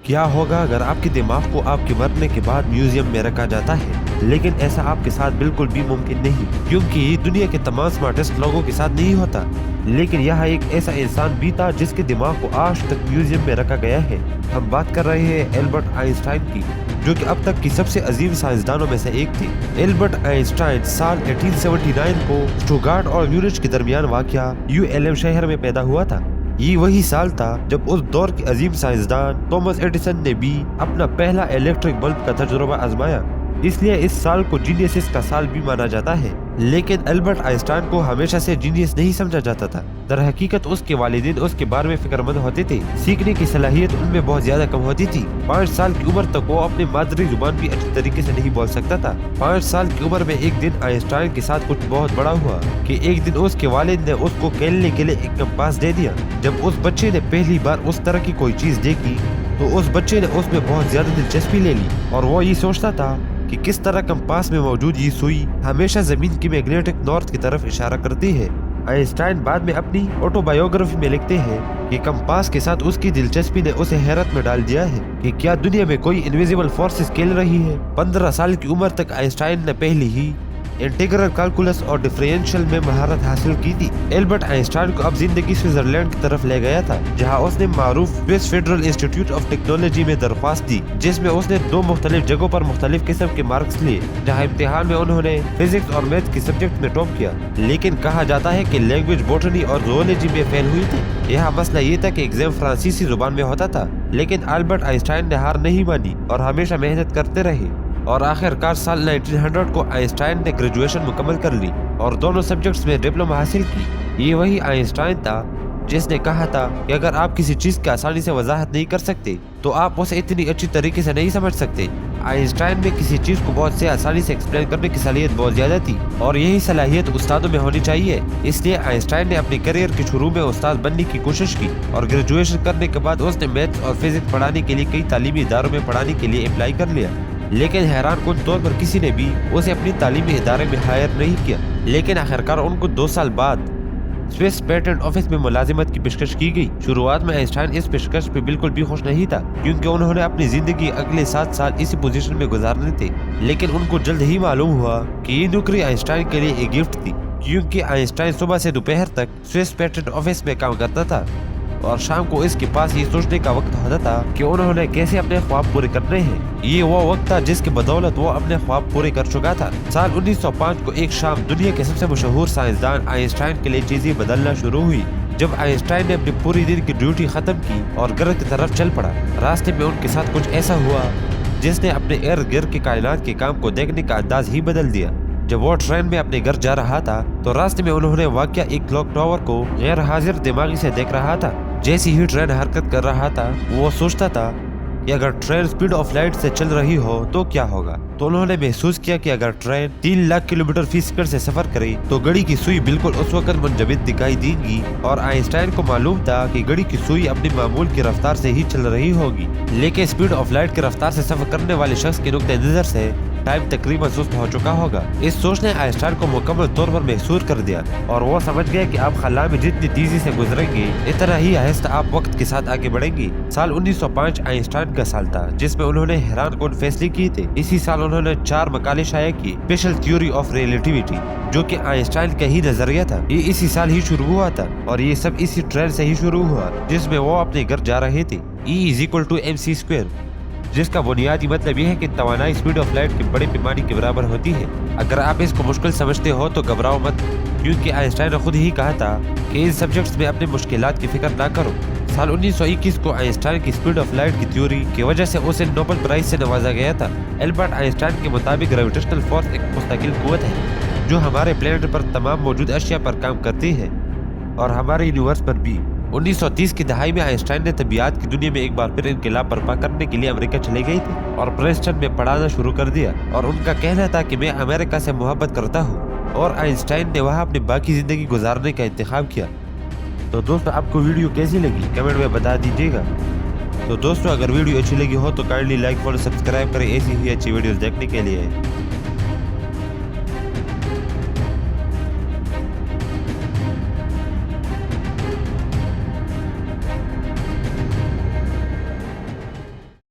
क्या होगा अगर आपके दिमाग को आपके मरने के बाद म्यूजियम में रखा जाता है? लेकिन ऐसा आपके साथ बिल्कुल भी मुमकिन नहीं, क्योंकि दुनिया के तमाम स्मार्टेस्ट लोगों के साथ नहीं होता। लेकिन यहाँ एक ऐसा इंसान भी था जिसके दिमाग को आज तक म्यूजियम में रखा गया है। हम बात कर रहे हैं एल्बर्ट आइंस्टाइन की, जो कि अब तक की सबसे अजीम साइंसदानों में से एक थे। एल्बर्ट आइंस्टाइन साल 1879 को स्टुटगार्ट और म्यूनिच के दरमियान वाक़या ULM शहर में पैदा हुआ था। ये वही साल था जब उस दौर के अजीम साइंसदान थॉमस एडिसन ने भी अपना पहला इलेक्ट्रिक बल्ब का तजुर्बा आजमाया, इसलिए इस साल को जीनियस का साल भी माना जाता है। लेकिन एल्बर्ट आइंस्टाइन को हमेशा से जीनियस नहीं समझा जाता था। दर हकीकत उसके वालिदैन उसके बारे में फिक्रमंद होते थे। सीखने की सलाहियत उनमें बहुत ज्यादा कम होती थी। 5 साल की उम्र तक वो अपनी मादरी जुबान भी अच्छी तरीके से नहीं बोल सकता था। 5 साल की उम्र में एक दिन आइंस्टाइन के साथ कुछ बहुत बड़ा हुआ कि एक दिन उसके वालिद ने उसको खेलने के लिए एक कंपास दे दिया। जब उस बच्चे ने पहली बार उस तरह की कोई चीज देखी तो उस बच्चे ने उसमें बहुत ज्यादा दिलचस्पी ले ली और वो ये सोचता था कि किस तरह कंपास में मौजूद ये सुई हमेशा जमीन की मैग्नेटिक नॉर्थ की तरफ इशारा करती है। आइंस्टाइन बाद में अपनी ऑटोबायोग्राफी में लिखते हैं कि कंपास के साथ उसकी दिलचस्पी ने उसे हैरत में डाल दिया है कि क्या दुनिया में कोई इनविजिबल फोर्सेस खेल रही है। 15 साल की उम्र तक आइंस्टाइन ने पहले ही इंटीग्रल कैलकुलस और डिफरेंशियल में महारत हासिल की थी। एल्बर्ट आइंस्टाइन को अब जिंदगी स्विट्जरलैंड की तरफ ले गया था, जहां उसने मारूफ Swiss Federal Institute of Technology में दरख्वास्त दी, जिसमें उसने 2 मुख्तलिफ जगहों पर मुख्तलिफ किस्म के मार्क्स लिए। जहां इम्तिहान में उन्होंने फिजिक्स और मैथ के सब्जेक्ट में टॉप किया, लेकिन कहा जाता है कि लैंग्वेज, बॉटनी और ज़ूलॉजी में फेल हुई थी। यहाँ मसला ये था कि एग्जाम फ्रांसीसी जुबान में होता था, लेकिन एल्बर्ट आइंस्टाइन ने हार नहीं मानी और हमेशा मेहनत करते रहे और आखिरकार साल 1900 को आइंस्टाइन ने ग्रेजुएशन मुकम्मल कर ली और दोनों सब्जेक्ट्स में डिप्लोमा हासिल की। ये वही आइंस्टाइन था जिसने कहा था कि अगर आप किसी चीज की आसानी से वजाहत नहीं कर सकते तो आप उसे इतनी अच्छी तरीके से नहीं समझ सकते। आइंस्टाइन में किसी चीज को बहुत से आसानी से एक्सप्लेन करने की सलाहियत बहुत ज्यादा थी और यही सलाहियत उस्तादों में होनी चाहिए। इसलिए आइंस्टाइन ने अपने करियर के शुरू में उस्ताद बनने की कोशिश की और ग्रेजुएशन करने के बाद उसने मैथ्स और फिजिक्स पढ़ाने के लिए कई तालीमी इदारों में पढ़ाने के लिए अप्लाई कर लिया। लेकिन हैरान कुन तौर पर किसी ने भी उसे अपनी तालीमी इदारे में हायर नहीं किया। लेकिन आखिरकार उनको 2 साल बाद स्विस पेटेंट ऑफिस में मुलाजिमत की पेशकश की गई। शुरुआत में आइंस्टाइन इस पेशकश पे बिल्कुल भी खुश नहीं था, क्योंकि उन्होंने अपनी जिंदगी अगले 7 साल इसी पोजीशन में गुजारने थे। लेकिन उनको जल्द ही मालूम हुआ कि ये नौकरी आइंस्टाइन के लिए एक गिफ्ट थी, क्योंकि आइंस्टाइन सुबह से दोपहर तक स्विस पेटेंट ऑफिस में काम करता था और शाम को इसके पास ये सोचने का वक्त होता था कि उन्होंने कैसे अपने ख्वाब पूरे करने हैं। ये वो वक्त था जिसके बदौलत वो अपने ख्वाब पूरे कर चुका था। साल 1905 को एक शाम दुनिया के सबसे मशहूर साइंसदान आइंस्टाइन के लिए चीजें बदलना शुरू हुई, जब आइंस्टाइन ने अपनी पूरी दिन की ड्यूटी खत्म की और घर की तरफ चल पड़ा। रास्ते में उनके साथ कुछ ऐसा हुआ जिसने अपने इर्द गिर्द के कायनात के काम को देखने का अंदाज ही बदल दिया। जब वो ट्रेन में अपने घर जा रहा था तो रास्ते में उन्होंने वाकया एक क्लॉक टावर को गैर हाजिर दिमागी से देख रहा था। जैसी ही ट्रेन हरकत कर रहा था वो सोचता था कि अगर ट्रेन स्पीड ऑफ लाइट से चल रही हो तो क्या होगा। तो उन्होंने महसूस किया कि अगर ट्रेन 3 लाख किलोमीटर फी सेकंड से सफर करे तो घड़ी की सुई बिल्कुल उस वक्त मुंजमद दिखाई देगी। और आइंस्टाइन को मालूम था कि घड़ी की सुई अपनी मामूल की रफ्तार से ही चल रही होगी, लेकिन स्पीड ऑफ लाइट की रफ्तार से सफर करने वाले शख्स के नुक्ते नजर से टाइम तकरीबन सुस्त हो चुका होगा। इस सोच ने आइंस्टाइन को मुकम्मल तौर पर महसूस कर दिया और वो समझ गया कि आप खला में जितनी तेजी से गुजरेंगे इतना ही आहिस्ता आप वक्त के साथ आगे बढ़ेंगे। साल 1905 आइंस्टाइन का साल था जिसमें उन्होंने हैरान कुन फैसले किए थे। इसी साल उन्होंने 4 मकाले शाया किए। स्पेशल थ्योरी ऑफ रिलेटिविटी, जो कि आइंस्टाइन का ही नजरिया था, ये इसी साल ही शुरू हुआ था और ये सब इसी ट्रेन से ही शुरू हुआ जिसमें वो अपने घर जा रहे थे। E=mc², जिसका बुनियादी मतलब यह है कि तवानाई स्पीड ऑफ लाइट के बड़े पैमाने के बराबर होती है। अगर आप इसको मुश्किल समझते हो तो घबराओ मत, क्योंकि आइंस्टाइन ने खुद ही कहा था कि इन सब्जेक्ट्स में अपने मुश्किलात की फिक्र ना करो। साल 1921 को आइंस्टाइन की स्पीड ऑफ लाइट की थ्योरी की वजह से उसे नोबेल प्राइज से नवाजा गया था। एल्बर्ट आइंस्टाइन के मुताबिक ग्रेविटेशनल फोर्स एक मुस्तकिल कुव्वत है जो हमारे प्लेनेट पर तमाम मौजूद अशिया पर काम करती है और हमारे यूनिवर्स पर भी। 1930 की दहाई में आइंस्टाइन ने तबियत की दुनिया में एक बार फिर इनकलाब बर्पा करने के लिए अमेरिका चले गए थे और प्रिंसटन में पढ़ाना शुरू कर दिया। और उनका कहना था कि मैं अमेरिका से मोहब्बत करता हूँ और आइंस्टाइन ने वहाँ अपनी बाकी जिंदगी गुजारने का इंतखाब किया। तो दोस्तों, आपको वीडियो कैसी लगी कमेंट में बता दीजिएगा। तो दोस्तों, अगर वीडियो अच्छी लगी हो तो काइंडली लाइक फॉलो सब्सक्राइब करें ऐसी ही अच्छी वीडियोस देखने के लिए।